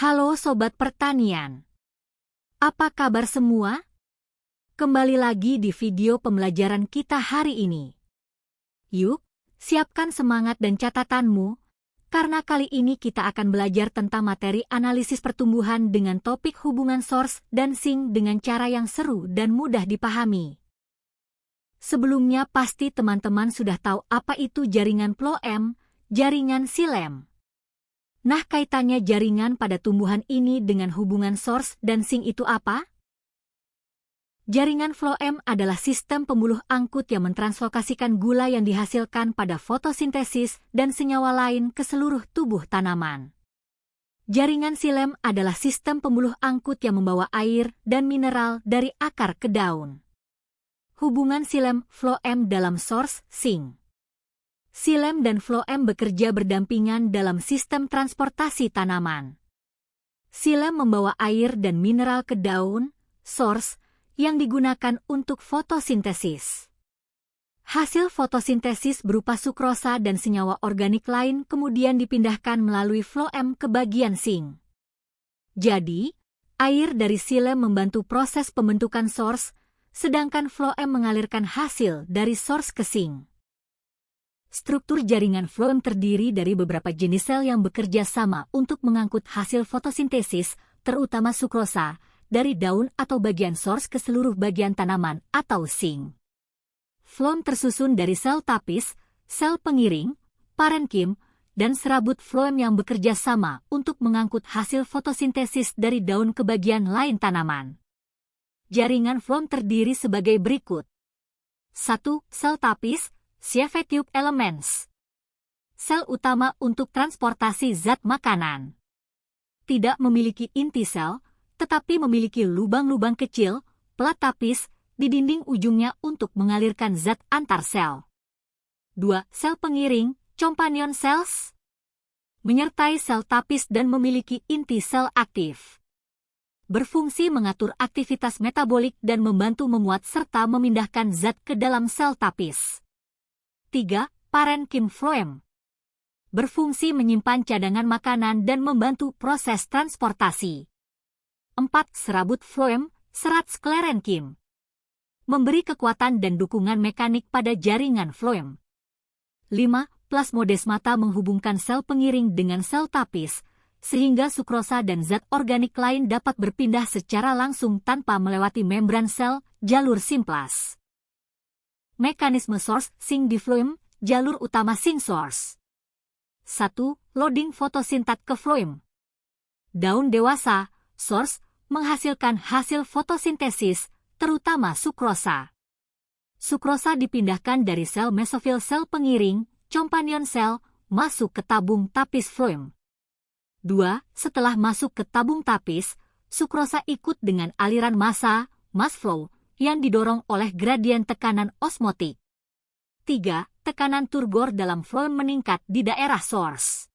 Halo Sobat Pertanian. Apa kabar semua? Kembali lagi di video pembelajaran kita hari ini. Yuk, siapkan semangat dan catatanmu, karena kali ini kita akan belajar tentang materi analisis pertumbuhan dengan topik hubungan source dan sink dengan cara yang seru dan mudah dipahami. Sebelumnya pasti teman-teman sudah tahu apa itu jaringan phloem, jaringan xilem. Nah, kaitannya jaringan pada tumbuhan ini dengan hubungan source dan sink itu apa? Jaringan phloem adalah sistem pembuluh angkut yang mentranslokasikan gula yang dihasilkan pada fotosintesis dan senyawa lain ke seluruh tubuh tanaman. Jaringan xilem adalah sistem pembuluh angkut yang membawa air dan mineral dari akar ke daun. Hubungan xilem-phloem dalam source sink. Xilem dan phloem bekerja berdampingan dalam sistem transportasi tanaman. Xilem membawa air dan mineral ke daun, source, yang digunakan untuk fotosintesis. Hasil fotosintesis berupa sukrosa dan senyawa organik lain kemudian dipindahkan melalui phloem ke bagian sink. Jadi, air dari xilem membantu proses pembentukan source, sedangkan phloem mengalirkan hasil dari source ke sink. Struktur jaringan phloem terdiri dari beberapa jenis sel yang bekerja sama untuk mengangkut hasil fotosintesis, terutama sukrosa, dari daun atau bagian source ke seluruh bagian tanaman atau sink. Phloem tersusun dari sel tapis, sel pengiring, parenkim, dan serabut phloem yang bekerja sama untuk mengangkut hasil fotosintesis dari daun ke bagian lain tanaman. Jaringan phloem terdiri sebagai berikut. 1. Sel tapis, Sieve tube elements. Sel utama untuk transportasi zat makanan. Tidak memiliki inti sel, tetapi memiliki lubang-lubang kecil, pelat tapis, di dinding ujungnya untuk mengalirkan zat antar sel. 2. Sel pengiring, companion cells. Menyertai sel tapis dan memiliki inti sel aktif. Berfungsi mengatur aktivitas metabolik dan membantu memuat serta memindahkan zat ke dalam sel tapis. 3. Parenkim phloem. Berfungsi menyimpan cadangan makanan dan membantu proses transportasi. 4. Serabut phloem, serat sklerenkim. Memberi kekuatan dan dukungan mekanik pada jaringan phloem. 5. Plasmodesmata menghubungkan sel pengiring dengan sel tapis, sehingga sukrosa dan zat organik lain dapat berpindah secara langsung tanpa melewati membran sel, jalur simplas. Mekanisme source sink di phloem, jalur utama sink source. 1. Loading fotosintat ke phloem. Daun dewasa, source, menghasilkan hasil fotosintesis, terutama sukrosa. Sukrosa dipindahkan dari sel mesofil sel pengiring, companion cell, masuk ke tabung tapis phloem. 2. Setelah masuk ke tabung tapis, sukrosa ikut dengan aliran massa, mass flow, yang didorong oleh gradien tekanan osmotik. 3. Tekanan turgor dalam phloem meningkat di daerah source.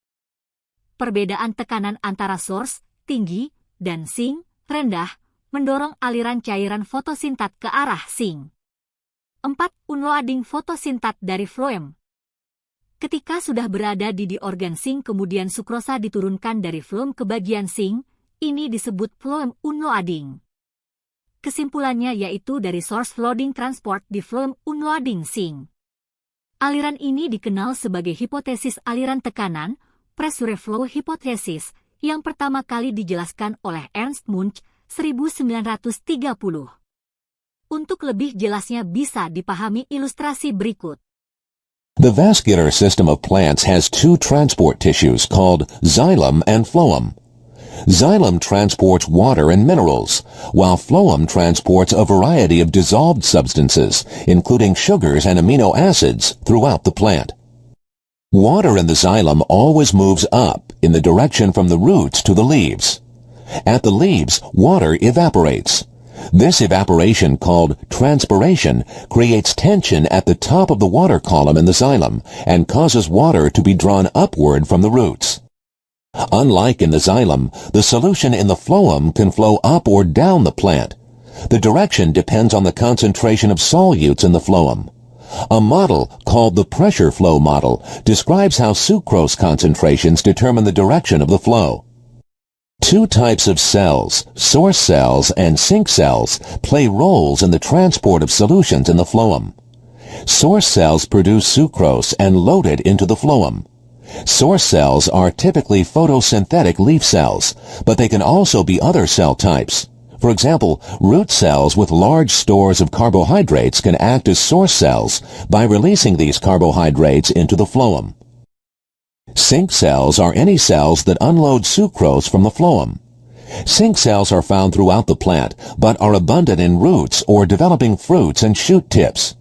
Perbedaan tekanan antara source, tinggi, dan sink, rendah, mendorong aliran cairan fotosintat ke arah sink. 4. Unloading fotosintat dari phloem. Ketika sudah berada di organ sink kemudian sukrosa diturunkan dari phloem ke bagian sink, ini disebut phloem unloading. Kesimpulannya yaitu dari source loading transport di phloem unloading sink. Aliran ini dikenal sebagai hipotesis aliran tekanan, pressure flow hypothesis, yang pertama kali dijelaskan oleh Ernst Munch, 1930. Untuk lebih jelasnya bisa dipahami ilustrasi berikut. The vascular system of plants has two transport tissues called xylem and phloem. Xylem transports water and minerals, while phloem transports a variety of dissolved substances, including sugars and amino acids, throughout the plant. Water in the xylem always moves up in the direction from the roots to the leaves. At the leaves, water evaporates. This evaporation, called transpiration, creates tension at the top of the water column in the xylem and causes water to be drawn upward from the roots. Unlike in the xylem, the solution in the phloem can flow up or down the plant. The direction depends on the concentration of solutes in the phloem. A model called the pressure flow model describes how sucrose concentrations determine the direction of the flow. Two types of cells, source cells and sink cells, play roles in the transport of solutions in the phloem. Source cells produce sucrose and load it into the phloem. Source cells are typically photosynthetic leaf cells, but they can also be other cell types. For example, root cells with large stores of carbohydrates can act as source cells by releasing these carbohydrates into the phloem. Sink cells are any cells that unload sucrose from the phloem. Sink cells are found throughout the plant, but are abundant in roots or developing fruits and shoot tips.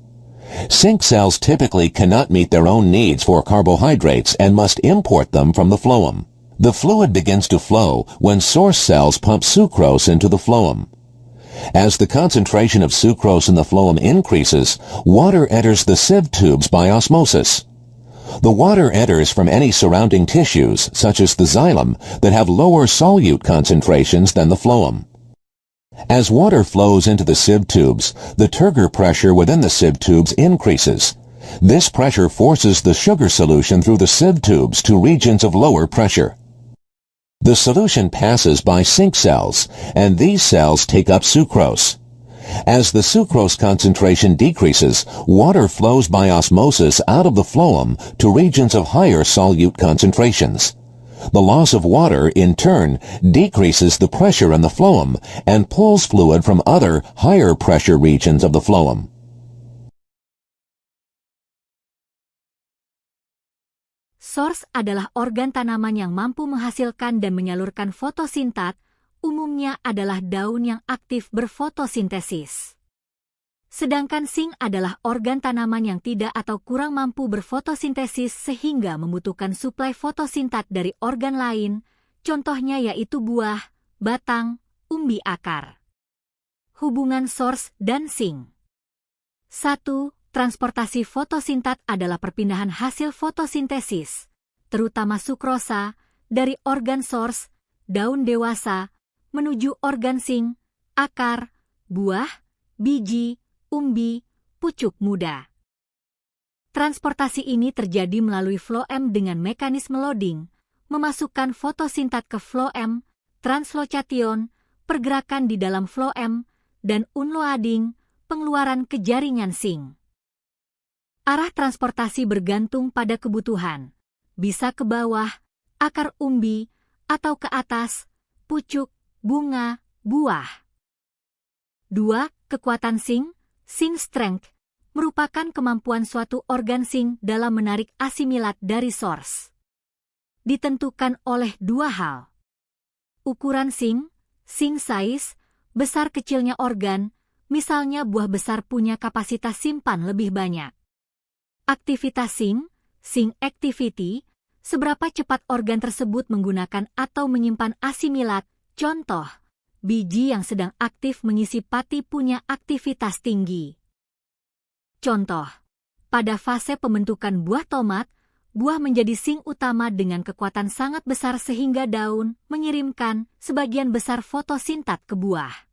Sink cells typically cannot meet their own needs for carbohydrates and must import them from the phloem. The fluid begins to flow when source cells pump sucrose into the phloem. As the concentration of sucrose in the phloem increases, water enters the sieve tubes by osmosis. The water enters from any surrounding tissues, such as the xylem, that have lower solute concentrations than the phloem. As water flows into the sieve tubes, the turgor pressure within the sieve tubes increases. This pressure forces the sugar solution through the sieve tubes to regions of lower pressure. The solution passes by sink cells, and these cells take up sucrose. As the sucrose concentration decreases, water flows by osmosis out of the phloem to regions of higher solute concentrations. The loss of water, in turn, decreases the pressure in the phloem and pulls fluid from other, higher pressure regions of the phloem. Source adalah organ tanaman yang mampu menghasilkan dan menyalurkan fotosintat, umumnya adalah daun yang aktif berfotosintesis. Sedangkan sink adalah organ tanaman yang tidak atau kurang mampu berfotosintesis sehingga membutuhkan suplai fotosintat dari organ lain, contohnya yaitu buah, batang, umbi akar. Hubungan source dan sink. 1. Transportasi fotosintat adalah perpindahan hasil fotosintesis, terutama sukrosa, dari organ source, daun dewasa, menuju organ sink, akar, buah, biji, umbi, pucuk muda. Transportasi ini terjadi melalui phloem dengan mekanisme loading, memasukkan fotosintat ke phloem, translokation, pergerakan di dalam phloem, dan unloading, pengeluaran ke jaringan sink. Arah transportasi bergantung pada kebutuhan, bisa ke bawah, akar umbi, atau ke atas, pucuk, bunga, buah. 2. Kekuatan sink strength, merupakan kemampuan suatu organ sink dalam menarik asimilat dari source. Ditentukan oleh dua hal. Ukuran sink size, besar kecilnya organ, misalnya buah besar punya kapasitas simpan lebih banyak. Aktivitas sink activity, seberapa cepat organ tersebut menggunakan atau menyimpan asimilat, contoh, biji yang sedang aktif mengisi pati punya aktivitas tinggi. Contoh, pada fase pembentukan buah tomat, buah menjadi sink utama dengan kekuatan sangat besar sehingga daun mengirimkan sebagian besar fotosintat ke buah.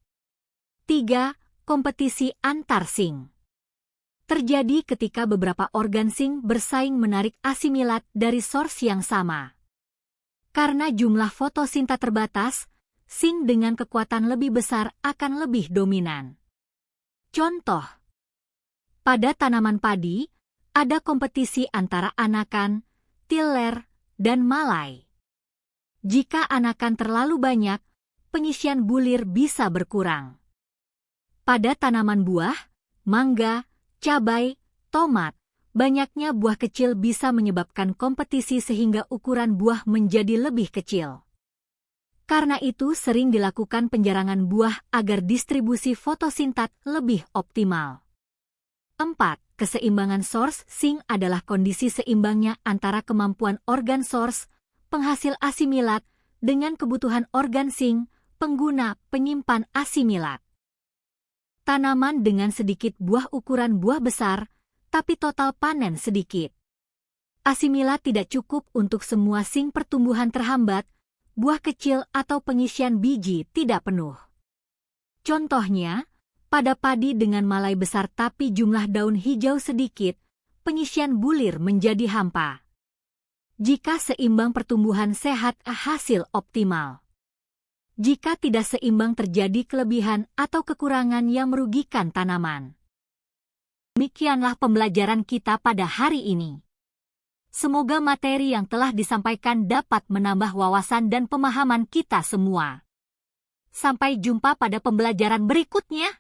3. Kompetisi antar sink. Terjadi ketika beberapa organ sink bersaing menarik asimilat dari source yang sama. Karena jumlah fotosintat terbatas, sink dengan kekuatan lebih besar akan lebih dominan. Contoh, pada tanaman padi, ada kompetisi antara anakan, tiller, dan malai. Jika anakan terlalu banyak, pengisian bulir bisa berkurang. Pada tanaman buah, mangga, cabai, tomat, banyaknya buah kecil bisa menyebabkan kompetisi sehingga ukuran buah menjadi lebih kecil. Karena itu sering dilakukan penjarangan buah agar distribusi fotosintat lebih optimal. 4. Keseimbangan source sink adalah kondisi seimbangnya antara kemampuan organ source, penghasil asimilat, dengan kebutuhan organ sink, pengguna penyimpan asimilat. Tanaman dengan sedikit buah ukuran buah besar, tapi total panen sedikit. Asimilat tidak cukup untuk semua sink pertumbuhan terhambat, buah kecil atau pengisian biji tidak penuh. Contohnya, pada padi dengan malai besar tapi jumlah daun hijau sedikit, pengisian bulir menjadi hampa. Jika seimbang pertumbuhan sehat, hasil optimal. jika tidak seimbang terjadi kelebihan atau kekurangan yang merugikan tanaman. Demikianlah pembelajaran kita pada hari ini. Semoga materi yang telah disampaikan dapat menambah wawasan dan pemahaman kita semua. Sampai jumpa pada pembelajaran berikutnya.